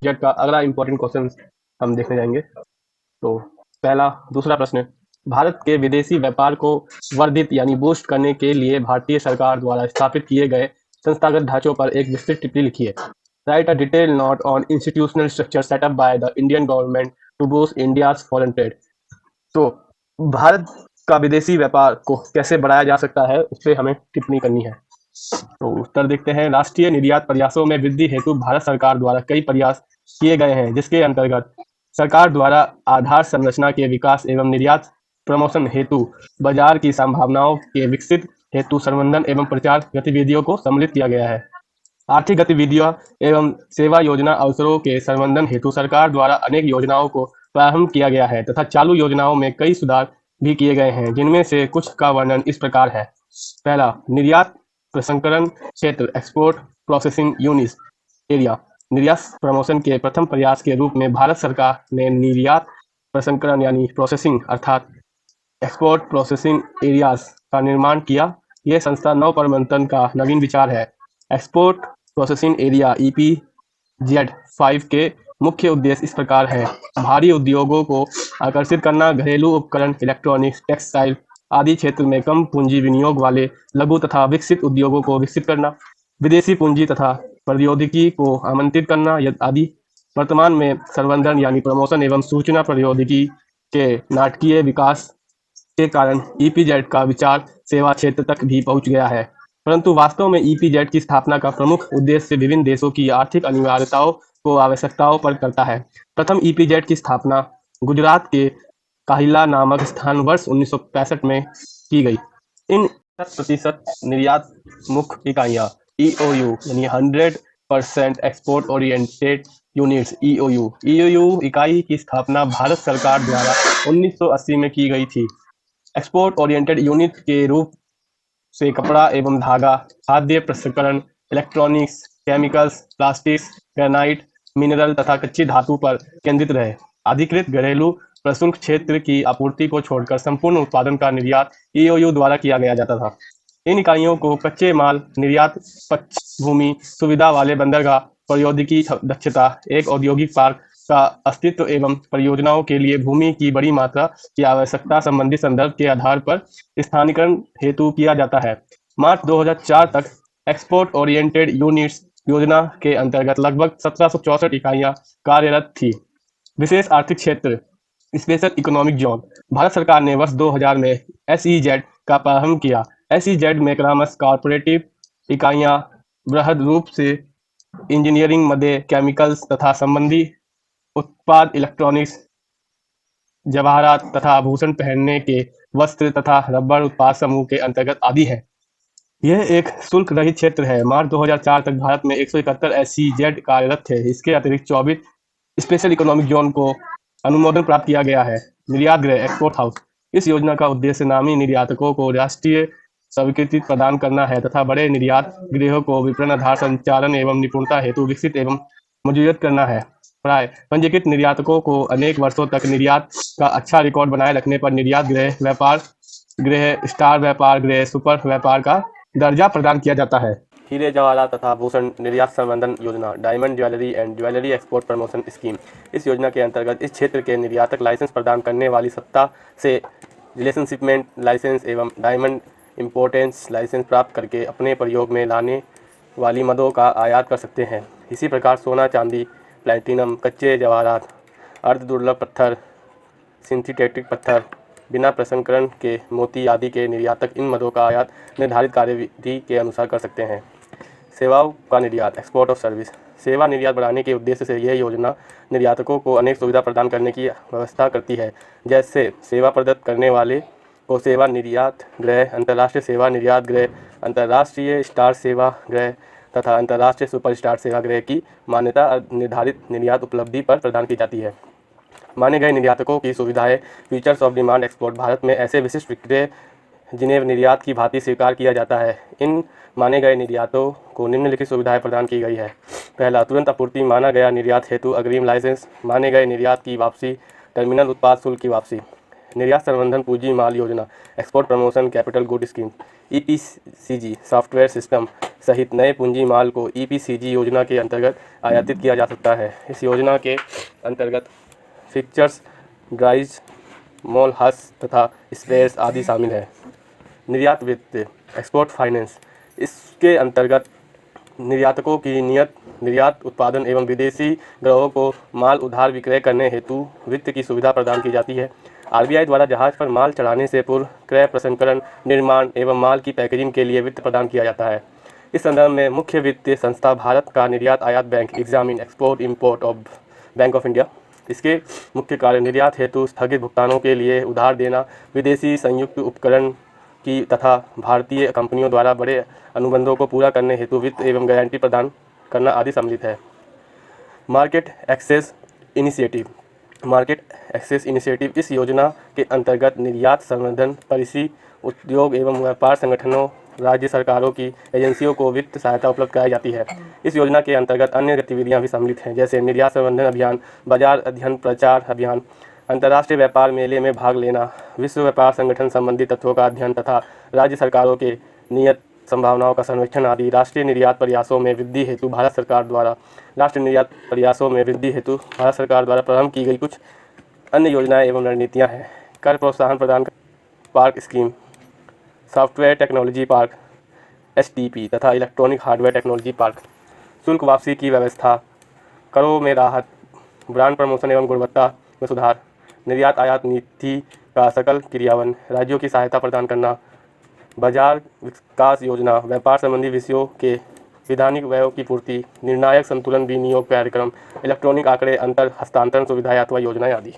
Z का अगला important question हम देखने जाएंगे। तो दूसरा प्रश्न, भारत के विदेशी व्यापार को वर्धित यानी बूस्ट करने के लिए भारतीय सरकार द्वारा स्थापित किए गए संस्थागत ढांचों पर एक विस्तृत टिप्पणी लिखिए। Write a detail note on institutional structure set up by the Indian government to boost India's foreign trade. तो भारत का विदेशी व्यापार को कैसे बढ़ाया जा सकता है, उस पर हमें टिप्पणी करनी है। तो उत्तर देखते हैं। राष्ट्रीय निर्यात प्रयासों में वृद्धि हेतु भारत सरकार द्वारा कई प्रयास किए गए हैं, जिसके अंतर्गत सरकार द्वारा आधार संरचना के विकास एवं निर्यात प्रमोशन हेतु बाजार की संभावनाओं के विकसित हेतु संवर्धन एवं प्रचार गतिविधियों को सम्मिलित किया गया है। आर्थिक गतिविधियों एवं सेवा योजना अवसरों के संवर्धन हेतु सरकार द्वारा अनेक योजनाओं को प्रारंभ किया गया है तथा चालू योजनाओं में कई सुधार भी किए गए हैं, जिनमें से कुछ का वर्णन इस प्रकार है। पहला, निर्यात प्रसंस्करण क्षेत्र एक्सपोर्ट प्रोसेसिंग यूनिट एरिया। निर्यात प्रमोशन के प्रथम प्रयास के रूप में भारत सरकार ने निर्यात प्रसंस्करण यानी प्रोसेसिंग अर्थात एक्सपोर्ट प्रोसेसिंग एरियाज का निर्माण किया। यह संस्था नव प्रवर्तन का नवीन विचार है। एक्सपोर्ट प्रोसेसिंग एरिया EPZ 5 के मुख्य उद्देश्य इस प्रकार है। भारी उद्योगों को आकर्षित करना, घरेलू उपकरण, इलेक्ट्रॉनिक्स, टेक्सटाइल आदि क्षेत्र में कम पूंजी विनियोग वाले लघु तथा विकसित उद्योगों को विकसित करना, विदेशी पूंजी तथा प्रौद्योगिकी को आमंत्रित करना आदि। वर्तमान में संवर्धन यानी प्रमोशन एवं सूचना प्रौद्योगिकी के नाटकीय विकास के कारण EPZ का विचार सेवा क्षेत्र तक भी पहुंच गया है, परंतु वास्तव में EPZ की स्थापना का प्रमुख उद्देश्य विभिन्न देशों की आर्थिक अनिवार्यताओं को आवश्यकताओं पर करता है। प्रथम EPZ की स्थापना गुजरात के काहिला नामक स्थान वर्ष 1965 में की गई। इन 100% निर्यात मुख्य इकाइयाँ EOU यानी 100% एक्सपोर्ट ओरिएंटेड यूनिट्स EOU इकाई की स्थापना भारत सरकार द्वारा 1980 में की गई थी। एक्सपोर्ट ओरिएंटेड यूनिट के रूप से कपड़ा एवं धागा, खाद्य प्रसंस्करण, electronics, chemicals, plastics, granite, mineral तथा कच्ची धातु पर केंद्रित रहे। अधिकृत घरेलू प्रशुल्क क्षेत्र की आपूर्ति को छोड़कर संपूर्ण उत्पादन का निर्यात EOU द्वारा किया गया जाता था। इन इकाइयों को कच्चे माल निर्यात, भूमि सुविधा वाले बंदरगाह, प्रौद्योगिकी दक्षता, एक औद्योगिक पार्क का अस्तित्व एवं परियोजनाओं के लिए भूमि की बड़ी मात्रा की आवश्यकता संबंधी संदर्भ के आधार पर स्थानीयकरण हेतु किया जाता है। मार्च 2004 तक एक्सपोर्ट ओरिएंटेड यूनिट्स योजना के अंतर्गत लगभग 1764 इकाइयां कार्यरत थी। विशेष आर्थिक क्षेत्र स्पेशल इकोनॉमिक जोन। भारत सरकार ने वर्ष 2000 में SEZ का प्रारंभ किया। SEZ में क्रमशः कॉर्पोरेटिव इकाइयां बृहद रूप से इंजीनियरिंग, मध्य केमिकल्स तथा संबंधी उत्पाद, इलेक्ट्रॉनिक्स, जवाहरात तथा आभूषण, पहनने के वस्त्र तथा रबर उत्पाद समूह के अंतर्गत आदि है। यह एक शुल्क रहित क्षेत्र है। मार्च 2004 तक भारत में 171 SEZ कार्यरत थे। इसके अतिरिक्त 24 स्पेशल इकोनॉमिक जोन को अनुमोदन प्राप्त किया गया है। निर्यात गृह एक्सपोर्ट हाउस। इस योजना का उद्देश्य नामी निर्यातकों को राष्ट्रीय स्वीकृति प्रदान करना है तथा बड़े निर्यात गृहों को विपणन आधार संचालन एवं निपुणता हेतु विकसित एवं मजबूत करना है। प्राय पंजीकृत निर्यातकों को अनेक वर्षों तक निर्यात का अच्छा रिकॉर्ड बनाए रखने पर निर्यात गृह, व्यापार गृह, स्टार व्यापार गृह, सुपर व्यापार का दर्जा प्रदान किया जाता है। हीरे जवाहरात तथा आभूषण निर्यात संवर्धन योजना, diamond jewellery and jewellery export promotion scheme. इस योजना के अंतर्गत इस क्षेत्र के निर्यातक लाइसेंस प्रदान करने वाली सत्ता से रिलेशनशिपमेंट लाइसेंस एवं डायमंड इम्पोर्टेंस लाइसेंस प्राप्त करके अपने प्रयोग में लाने वाली मदों का आयात कर सकते हैं। इसी प्रकार सोना, चांदी, प्लैटिनम, कच्चे जवाहरात, अर्ध दुर्लभ पत्थर, सिंथेटिक पत्थर, बिना प्रसंस्करण के मोती आदि के निर्यातक इन मदों का आयात निर्धारित कार्यविधि के अनुसार कर सकते हैं। सेवाओं का निर्यात एक्सपोर्ट ऑफ सर्विस। सेवा निर्यात बढ़ाने के उद्देश्य से यह योजना निर्यातकों को अनेक सुविधा प्रदान करने की व्यवस्था करती है, जैसे सेवा प्रदत्त करने वाले को सेवा निर्यात गृह, अंतर्राष्ट्रीय सेवा निर्यात गृह, अंतर्राष्ट्रीय स्टार सेवा गृह तथा अंतर्राष्ट्रीय सुपर स्टार सेवा गृह की मान्यता निर्धारित निर्यात उपलब्धि पर प्रदान की जाती है। माने गए निर्यातकों की सुविधाएं features of demand export. Bharat में ऐसे विशिष्ट विक्रय जिन्हें निर्यात की भांति स्वीकार किया जाता है। इन माने गए निर्यातों को निम्नलिखित सुविधाएं प्रदान की गई है। पहला, तुरंत आपूर्ति, माना गया निर्यात हेतु अग्रिम लाइसेंस, माने गए निर्यात की वापसी, टर्मिनल उत्पाद शुल्क की वापसी। निर्यात संवर्धन पूंजी माल योजना, export promotion capital good scheme, EPCG software system सहित नए पूंजी माल को EPCG योजना के अंतर्गत आयातित किया जा सकता है। इस योजना के अंतर्गत फिक्चर्स, ड्राइज, मोलहस तथा स्पेयर्स आदि शामिल है। निर्यात वित्त, एक्सपोर्ट फाइनेंस, इसके अंतर्गत निर्यातकों की नियत निर्यात उत्पादन एवं विदेशी ग्राहकों को माल उधार विक्रय करने हेतु वित्त की सुविधा प्रदान की जाती है। RBI द्वारा जहाज पर माल चढ़ाने से पूर्व क्रय प्रसंस्करण, निर्माण एवं माल की पैकेजिंग के लिए वित्त प्रदान किया जाता है। इस संदर्भ में मुख्य वित्तीय संस्था भारत का निर्यात आयात bank, examine export import of bank of India. इसके मुख्य कार्य निर्यात हेतु स्थगित भुगतानों के लिए उधार देना, विदेशी संयुक्त उपकरण की तथा भारतीय कंपनियों द्वारा बड़े अनुबंधों को पूरा करने हेतु वित्त एवं गारंटी प्रदान करना आदि सम्मिलित है। Market access initiative, market access initiative इस योजना के अंतर्गत निर्यात संवर्धन पॉलिसी, उद्योग एवं व्यापार संगठनों, राज्य सरकारों की एजेंसियों को वित्त सहायता उपलब्ध कराई जाती है। इस योजना के अंतर्गत अन्य गतिविधियां भी सम्मिलित हैं, जैसे निर्यात संवर्धन अभियान, बाजार अध्ययन प्रचार अभियान, अंतर्राष्ट्रीय व्यापार मेले में भाग लेना, विश्व व्यापार संगठन संबंधी तथ्यों का अध्ययन तथा राज्य सरकारों के नियत संभावनाओं का सर्वेक्षण आदि। राष्ट्रीय निर्यात प्रयासों में वृद्धि हेतु भारत सरकार द्वारा प्रारंभ की गई कुछ अन्य योजनाएं एवं रणनीतियां हैं। कर प्रोत्साहन प्रदान park scheme, software technology park STP तथा इलेक्ट्रॉनिक हार्डवेयर टेक्नोलॉजी पार्क, शुल्क वापसी की व्यवस्था, करों में राहत, ब्रांड प्रमोशन एवं गुणवत्ता में सुधार, निर्यात आयात नीति का सकल क्रियान्वयन, राज्यों की सहायता प्रदान करना, बाजार विकास योजना, व्यापार संबंधी विषयों के विधानिक व्ययों की पूर्ति, निर्णायक संतुलन विनियोग कार्यक्रम, इलेक्ट्रॉनिक आंकड़े अंतर हस्तांतरण सुविधाएं अथवा योजनाएं आदि।